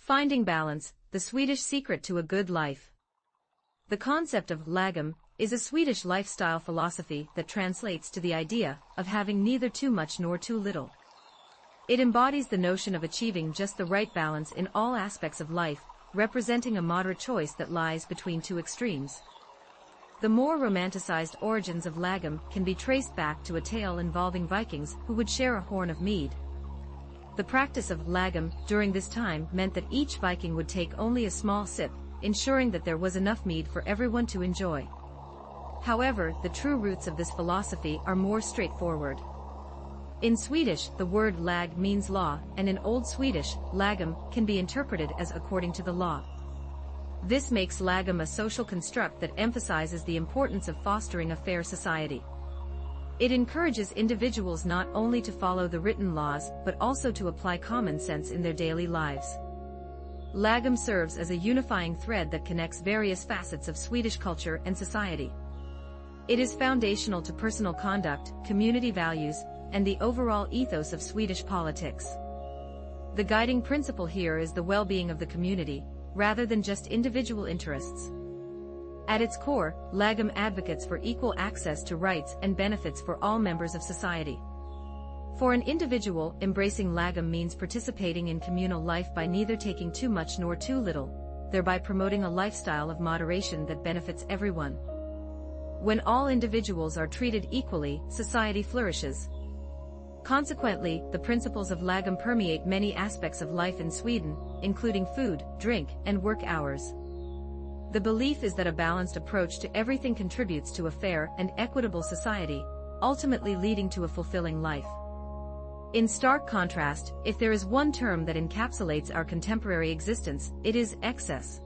Finding balance, the Swedish secret to a good life. The concept of Lagom is a Swedish lifestyle philosophy that translates to the idea of having neither too much nor too little. It embodies the notion of achieving just the right balance in all aspects of life, representing a moderate choice that lies between two extremes. The more romanticized origins of Lagom can be traced back to a tale involving Vikings who would share a horn of mead. The practice of Lagom during this time meant that each Viking would take only a small sip, ensuring that there was enough mead for everyone to enjoy. However, the true roots of this philosophy are more straightforward. In Swedish, the word lag means law, and in Old Swedish, lagom can be interpreted as according to the law. This makes Lagom a social construct that emphasizes the importance of fostering a fair society. It encourages individuals not only to follow the written laws but also to apply common sense in their daily lives. Lagom serves as a unifying thread that connects various facets of Swedish culture and society. It is foundational to personal conduct, community values, and the overall ethos of Swedish politics. The guiding principle here is the well-being of the community, rather than just individual interests. At its core, Lagom advocates for equal access to rights and benefits for all members of society. For an individual, embracing Lagom means participating in communal life by neither taking too much nor too little, thereby promoting a lifestyle of moderation that benefits everyone. When all individuals are treated equally, society flourishes. Consequently, the principles of Lagom permeate many aspects of life in Sweden, including food, drink, and work hours. The belief is that a balanced approach to everything contributes to a fair and equitable society, ultimately leading to a fulfilling life. In stark contrast, if there is one term that encapsulates our contemporary existence, it is excess.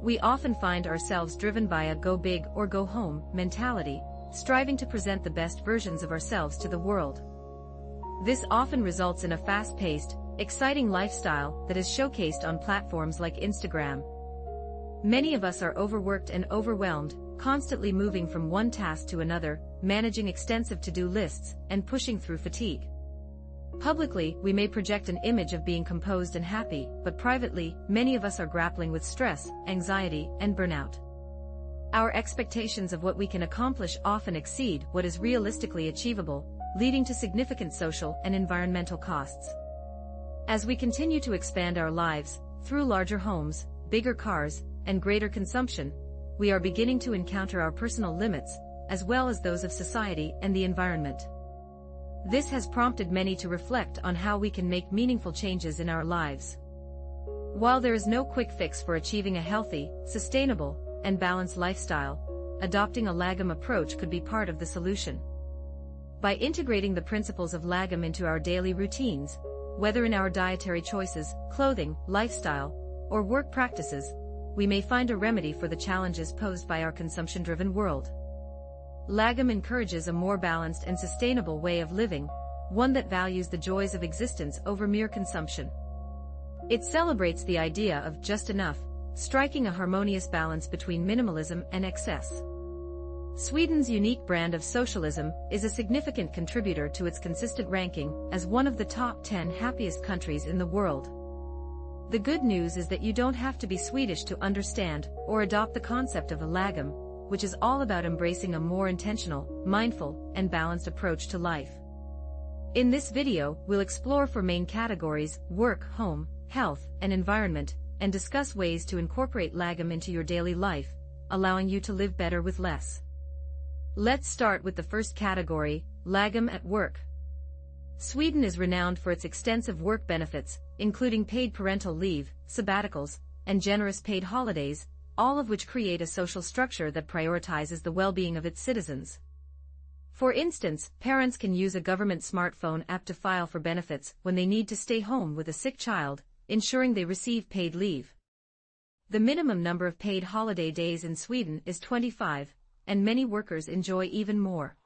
We often find ourselves driven by a go big or go home mentality, striving to present the best versions of ourselves to the world. This often results in a fast-paced, exciting lifestyle that is showcased on platforms like Instagram. Many of us are overworked and overwhelmed, constantly moving from one task to another, managing extensive to-do lists, and pushing through fatigue. Publicly, we may project an image of being composed and happy, but privately, many of us are grappling with stress, anxiety, and burnout. Our expectations of what we can accomplish often exceed what is realistically achievable, leading to significant social and environmental costs. As we continue to expand our lives, through larger homes, bigger cars, and greater consumption, we are beginning to encounter our personal limits, as well as those of society and the environment. This has prompted many to reflect on how we can make meaningful changes in our lives. While there is no quick fix for achieving a healthy, sustainable, and balanced lifestyle, adopting a Lagom approach could be part of the solution. By integrating the principles of Lagom into our daily routines, whether in our dietary choices, clothing, lifestyle, or work practices, we may find a remedy for the challenges posed by our consumption-driven world. Lagom encourages a more balanced and sustainable way of living, one that values the joys of existence over mere consumption. It celebrates the idea of just enough, striking a harmonious balance between minimalism and excess. Sweden's unique brand of socialism is a significant contributor to its consistent ranking as one of the top 10 happiest countries in the world. The good news is that you don't have to be Swedish to understand or adopt the concept of a Lagom, which is all about embracing a more intentional, mindful, and balanced approach to life. In this video, we'll explore four main categories: work, home, health, and environment, and discuss ways to incorporate Lagom into your daily life, allowing you to live better with less. Let's start with the first category, Lagom at work. Sweden is renowned for its extensive work benefits, including paid parental leave, sabbaticals, and generous paid holidays, all of which create a social structure that prioritizes the well-being of its citizens. For instance, parents can use a government smartphone app to file for benefits when they need to stay home with a sick child, ensuring they receive paid leave. The minimum number of paid holiday days in Sweden is 25, and many workers enjoy even more.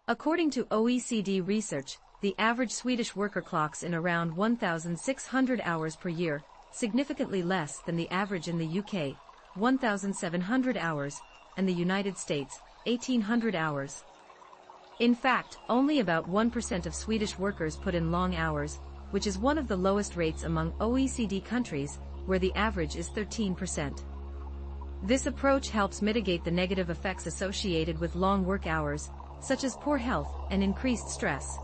According to OECD research, the average Swedish worker clocks in around 1,600 hours per year, significantly less than the average in the UK, 1,700 hours, and the United States, 1,800 hours. In fact, only about 1% of Swedish workers put in long hours, which is one of the lowest rates among OECD countries, where the average is 13%. This approach helps mitigate the negative effects associated with long work hours, such as poor health and increased stress.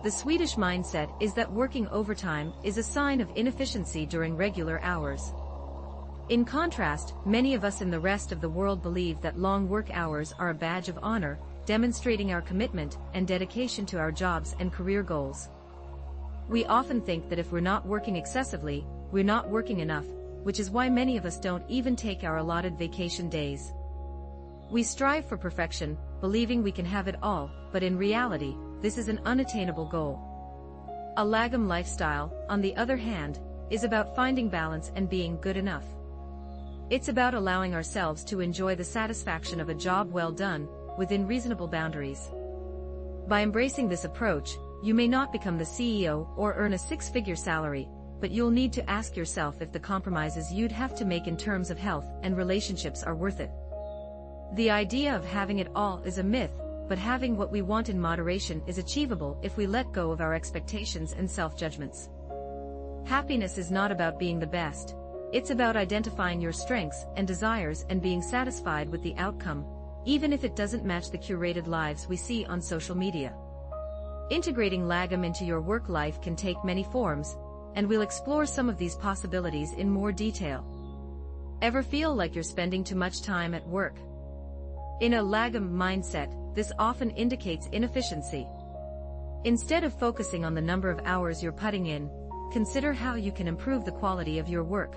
The Swedish mindset is that working overtime is a sign of inefficiency during regular hours. In contrast, many of us in the rest of the world believe that long work hours are a badge of honor, demonstrating our commitment and dedication to our jobs and career goals. We often think that if we're not working excessively, we're not working enough, which is why many of us don't even take our allotted vacation days. We strive for perfection, believing we can have it all, but in reality, this is an unattainable goal. A Lagom lifestyle, on the other hand, is about finding balance and being good enough. It's about allowing ourselves to enjoy the satisfaction of a job well done, within reasonable boundaries. By embracing this approach, you may not become the CEO or earn a six-figure salary, but you'll need to ask yourself if the compromises you'd have to make in terms of health and relationships are worth it. The idea of having it all is a myth, but having what we want in moderation is achievable if we let go of our expectations and self-judgments. Happiness is not about being the best. It's about identifying your strengths and desires and being satisfied with the outcome, even if it doesn't match the curated lives we see on social media. Integrating Lagom into your work life can take many forms, and we'll explore some of these possibilities in more detail. Ever feel like you're spending too much time at work? In a Lagom mindset, this often indicates inefficiency. Instead of focusing on the number of hours you're putting in, consider how you can improve the quality of your work.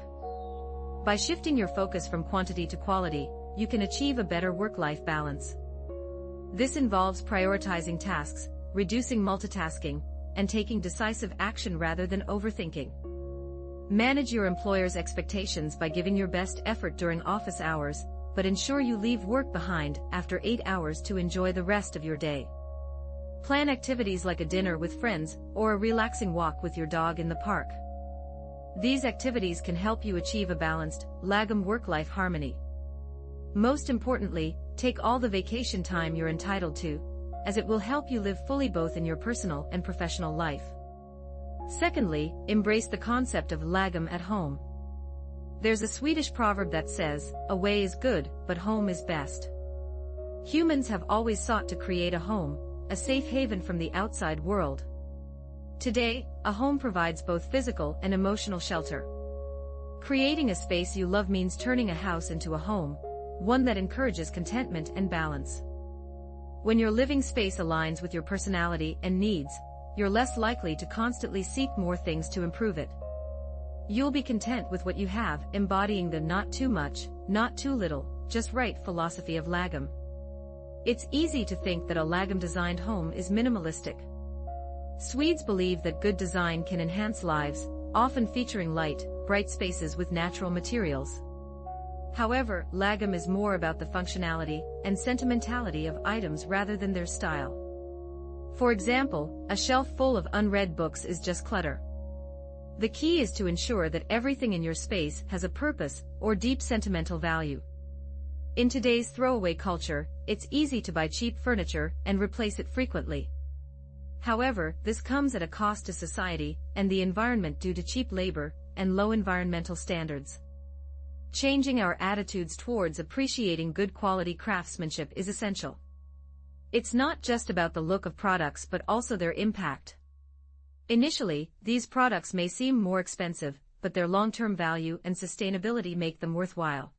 By shifting your focus from quantity to quality, you can achieve a better work-life balance. This involves prioritizing tasks, reducing multitasking, and taking decisive action rather than overthinking. Manage your employer's expectations by giving your best effort during office hours, but ensure you leave work behind after 8 hours to enjoy the rest of your day. Plan activities like a dinner with friends or a relaxing walk with your dog in the park. These activities can help you achieve a balanced, Lagom work-life harmony. Most importantly, take all the vacation time you're entitled to, as it will help you live fully both in your personal and professional life. Secondly, embrace the concept of Lagom at home. There's a Swedish proverb that says, "Away is good, but home is best." Humans have always sought to create a home, a safe haven from the outside world. Today, a home provides both physical and emotional shelter. Creating a space you love means turning a house into a home, one that encourages contentment and balance. When your living space aligns with your personality and needs, you're less likely to constantly seek more things to improve it. You'll be content with what you have, embodying the not too much, not too little, just right philosophy of Lagom. It's easy to think that a Lagom-designed home is minimalistic. Swedes believe that good design can enhance lives, often featuring light, bright spaces with natural materials. However, Lagom is more about the functionality and sentimentality of items rather than their style. For example, a shelf full of unread books is just clutter. The key is to ensure that everything in your space has a purpose or deep sentimental value. In today's throwaway culture, it's easy to buy cheap furniture and replace it frequently. However, this comes at a cost to society and the environment due to cheap labor and low environmental standards. Changing our attitudes towards appreciating good quality craftsmanship is essential. It's not just about the look of products but also their impact. Initially, these products may seem more expensive, but their long-term value and sustainability make them worthwhile.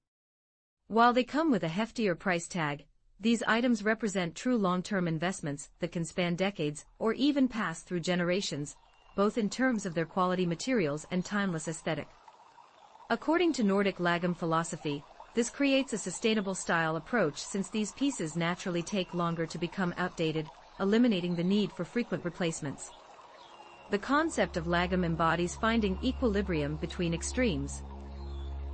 While they come with a heftier price tag, these items represent true long-term investments that can span decades or even pass through generations, both in terms of their quality materials and timeless aesthetic. According to Nordic Lagom philosophy, this creates a sustainable style approach since these pieces naturally take longer to become outdated, eliminating the need for frequent replacements. The concept of Lagom embodies finding equilibrium between extremes.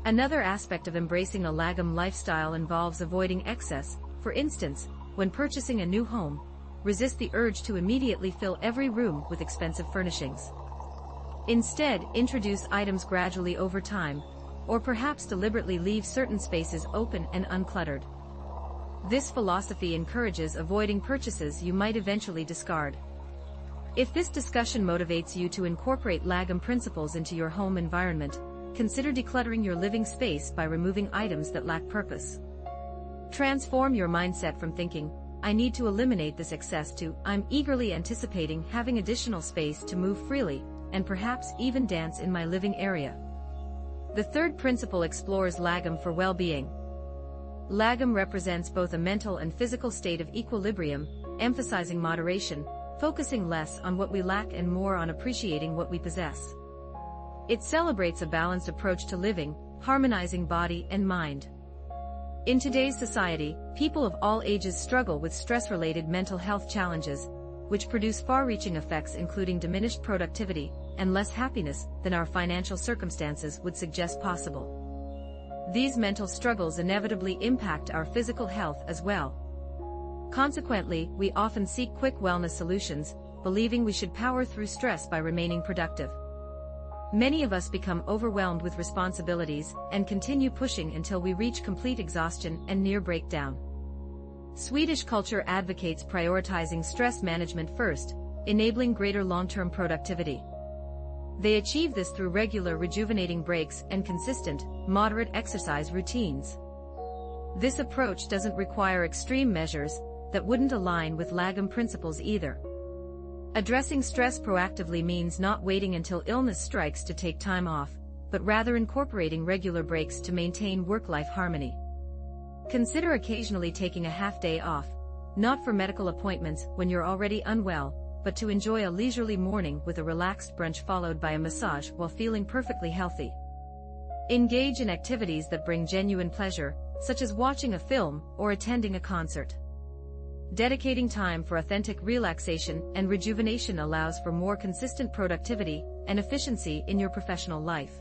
Another aspect of embracing a Lagom lifestyle involves avoiding excess. For instance, when purchasing a new home, resist the urge to immediately fill every room with expensive furnishings. Instead, introduce items gradually over time, or perhaps deliberately leave certain spaces open and uncluttered. This philosophy encourages avoiding purchases you might eventually discard. If this discussion motivates you to incorporate Lagom principles into your home environment, consider decluttering your living space by removing items that lack purpose. Transform your mindset from thinking, "I need to eliminate this excess," to "I'm eagerly anticipating having additional space to move freely, and perhaps even dance in my living area." The third principle explores Lagom for well-being. Lagom represents both a mental and physical state of equilibrium, emphasizing moderation, focusing less on what we lack and more on appreciating what we possess. It celebrates a balanced approach to living, harmonizing body and mind. In today's society, people of all ages struggle with stress-related mental health challenges, which produce far-reaching effects including diminished productivity and less happiness than our financial circumstances would suggest possible. These mental struggles inevitably impact our physical health as well. Consequently, we often seek quick wellness solutions, believing we should power through stress by remaining productive. Many of us become overwhelmed with responsibilities and continue pushing until we reach complete exhaustion and near breakdown. Swedish culture advocates prioritizing stress management first, enabling greater long-term productivity. They achieve this through regular rejuvenating breaks and consistent, moderate exercise routines. This approach doesn't require extreme measures that wouldn't align with Lagom principles either. Addressing stress proactively means not waiting until illness strikes to take time off, but rather incorporating regular breaks to maintain work-life harmony. Consider occasionally taking a half-day off, not for medical appointments when you're already unwell, but to enjoy a leisurely morning with a relaxed brunch followed by a massage while feeling perfectly healthy. Engage in activities that bring genuine pleasure, such as watching a film or attending a concert. Dedicating time for authentic relaxation and rejuvenation allows for more consistent productivity and efficiency in your professional life.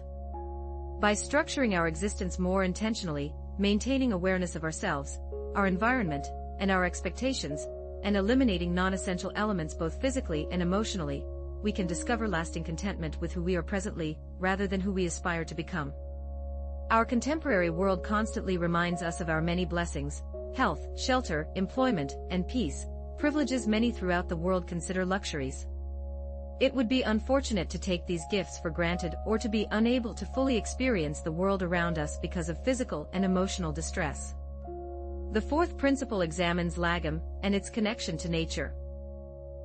By structuring our existence more intentionally, maintaining awareness of ourselves, our environment, and our expectations, and eliminating non-essential elements both physically and emotionally, we can discover lasting contentment with who we are presently, rather than who we aspire to become. Our contemporary world constantly reminds us of our many blessings: health, shelter, employment, and peace, privileges many throughout the world consider luxuries. It would be unfortunate to take these gifts for granted or to be unable to fully experience the world around us because of physical and emotional distress. The fourth principle examines Lagom and its connection to nature.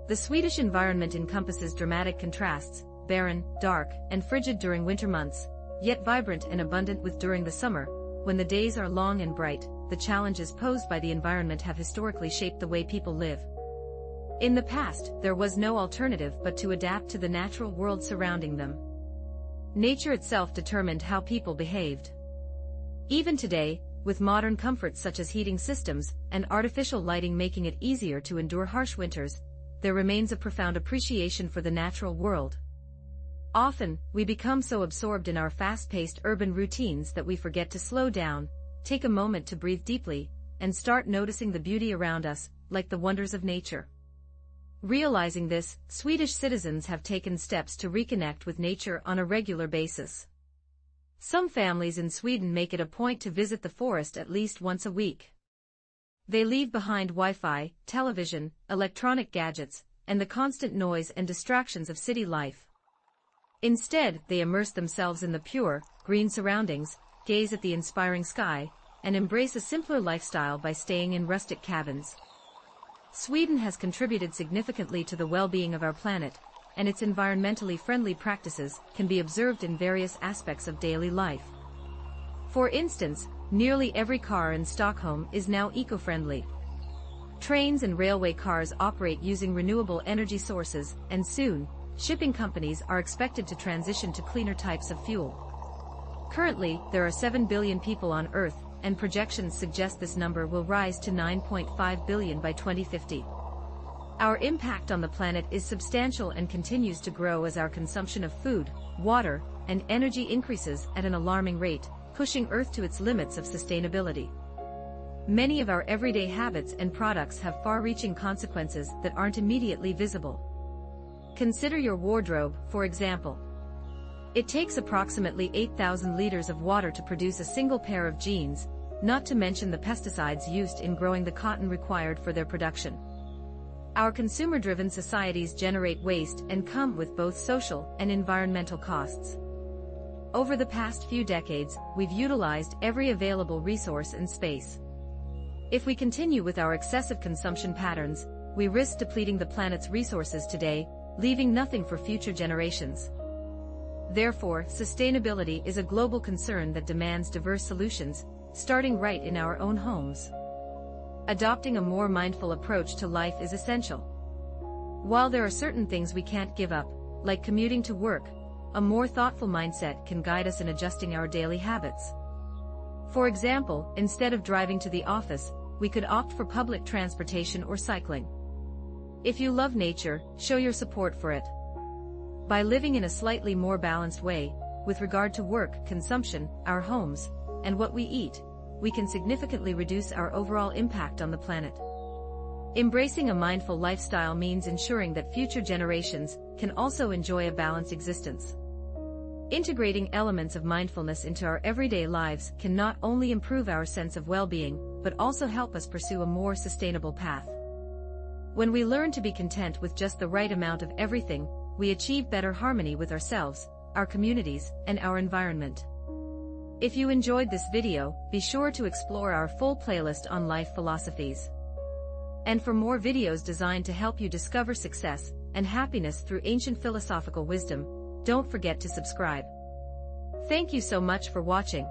The Swedish environment encompasses dramatic contrasts, barren, dark, and frigid during winter months, yet vibrant and abundant during the summer, when the days are long and bright. The challenges posed by the environment have historically shaped the way people live. In the past, there was no alternative but to adapt to the natural world surrounding them. Nature itself determined how people behaved. Even today, with modern comforts such as heating systems and artificial lighting making it easier to endure harsh winters, there remains a profound appreciation for the natural world. Often, we become so absorbed in our fast-paced urban routines that we forget to slow down, take a moment to breathe deeply, and start noticing the beauty around us, like the wonders of nature. Realizing this, Swedish citizens have taken steps to reconnect with nature on a regular basis. Some families in Sweden make it a point to visit the forest at least once a week. They leave behind Wi-Fi, television, electronic gadgets, and the constant noise and distractions of city life. Instead, they immerse themselves in the pure, green surroundings, gaze at the inspiring sky, and embrace a simpler lifestyle by staying in rustic cabins. Sweden has contributed significantly to the well-being of our planet, and its environmentally friendly practices can be observed in various aspects of daily life. For instance, nearly every car in Stockholm is now eco-friendly. Trains and railway cars operate using renewable energy sources, and soon, shipping companies are expected to transition to cleaner types of fuel. Currently, there are 7 billion people on Earth, and projections suggest this number will rise to 9.5 billion by 2050. Our impact on the planet is substantial and continues to grow as our consumption of food, water, and energy increases at an alarming rate, pushing Earth to its limits of sustainability. Many of our everyday habits and products have far-reaching consequences that aren't immediately visible. Consider your wardrobe, for example. It takes approximately 8,000 liters of water to produce a single pair of jeans, not to mention the pesticides used in growing the cotton required for their production. Our consumer-driven societies generate waste and come with both social and environmental costs. Over the past few decades, we've utilized every available resource and space. If we continue with our excessive consumption patterns, we risk depleting the planet's resources today, leaving nothing for future generations. Therefore, sustainability is a global concern that demands diverse solutions, starting right in our own homes. Adopting a more mindful approach to life is essential. While there are certain things we can't give up, like commuting to work, a more thoughtful mindset can guide us in adjusting our daily habits. For example, instead of driving to the office, we could opt for public transportation or cycling. If you love nature, show your support for it. By living in a slightly more balanced way, with regard to work, consumption, our homes, and what we eat, we can significantly reduce our overall impact on the planet. Embracing a mindful lifestyle means ensuring that future generations can also enjoy a balanced existence. Integrating elements of mindfulness into our everyday lives can not only improve our sense of well-being, but also help us pursue a more sustainable path. When we learn to be content with just the right amount of everything, we achieve better harmony with ourselves, our communities, and our environment. If you enjoyed this video, be sure to explore our full playlist on life philosophies. And for more videos designed to help you discover success and happiness through ancient philosophical wisdom, don't forget to subscribe. Thank you so much for watching.